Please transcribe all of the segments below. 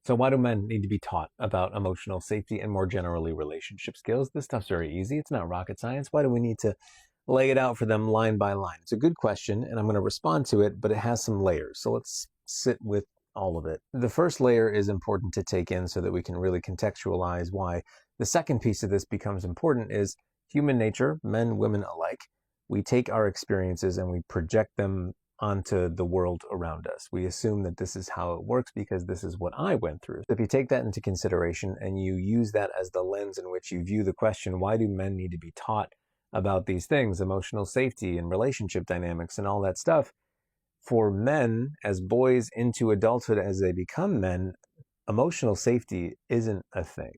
So why do men need to be taught about emotional safety and more generally relationship skills? This stuff's very easy. It's not rocket science. Why do we need to lay it out for them line by line? It's a good question, and I'm going to respond to it, but it has some layers. So let's sit with all of it. The first layer is important to take in so that we can really contextualize why. The second piece of this becomes important is human nature, men, women alike. We take our experiences and we project them onto the world around us. We assume that this is how it works because this is what I went through. If you take that into consideration and you use that as the lens in which you view the question, why do men need to be taught about these things, emotional safety and relationship dynamics and all that stuff? For men, as boys into adulthood, as they become men, emotional safety isn't a thing.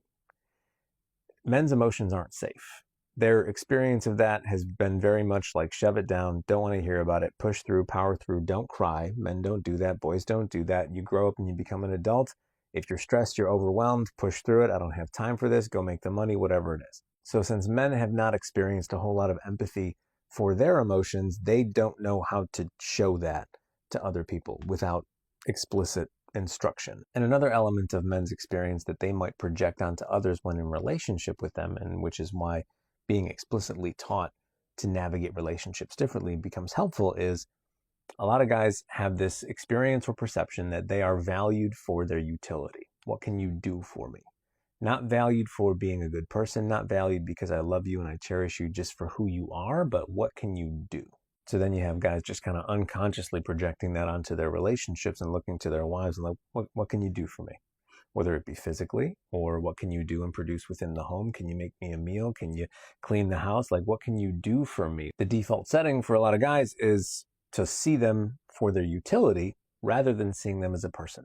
Men's emotions aren't safe. Their experience of that has been very much like shove it down, don't want to hear about it, push through, power through, don't cry. Men don't do that, boys don't do that. You grow up and you become an adult. If you're stressed, you're overwhelmed, push through it. I don't have time for this, go make the money, whatever it is. So since men have not experienced a whole lot of empathy for their emotions, they don't know how to show that to other people without explicit instruction. And another element of men's experience that they might project onto others when in relationship with them, and which is why being explicitly taught to navigate relationships differently becomes helpful, is a lot of guys have this experience or perception that they are valued for their utility. What can you do for me? Not valued for being a good person, not valued because I love you and I cherish you just for who you are, but what can you do? So then you have guys just kind of unconsciously projecting that onto their relationships and looking to their wives and like, what can you do for me? Whether it be physically, or what can you do and produce within the home? Can you make me a meal? Can you clean the house? Like, what can you do for me? The default setting for a lot of guys is to see them for their utility rather than seeing them as a person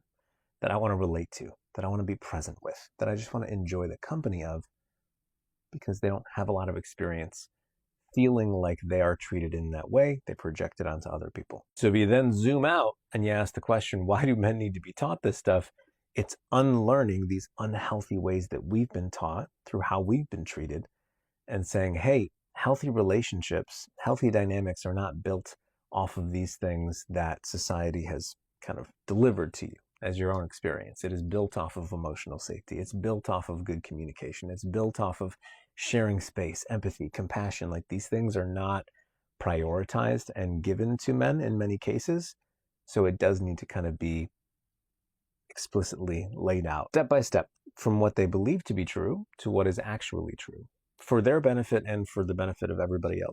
that I want to relate to, that I want to be present with, that I just want to enjoy the company of, because they don't have a lot of experience feeling like they are treated in that way. They project it onto other people. So if you then zoom out and you ask the question, why do men need to be taught this stuff? It's unlearning these unhealthy ways that we've been taught through how we've been treated and saying, hey, healthy relationships, healthy dynamics are not built off of these things that society has kind of delivered to you as your own experience. It is built off of emotional safety. It's built off of good communication. It's built off of sharing space, empathy, compassion. Like, these things are not prioritized and given to men in many cases. So it does need to kind of be explicitly laid out step by step from what they believe to be true to what is actually true for their benefit and for the benefit of everybody else.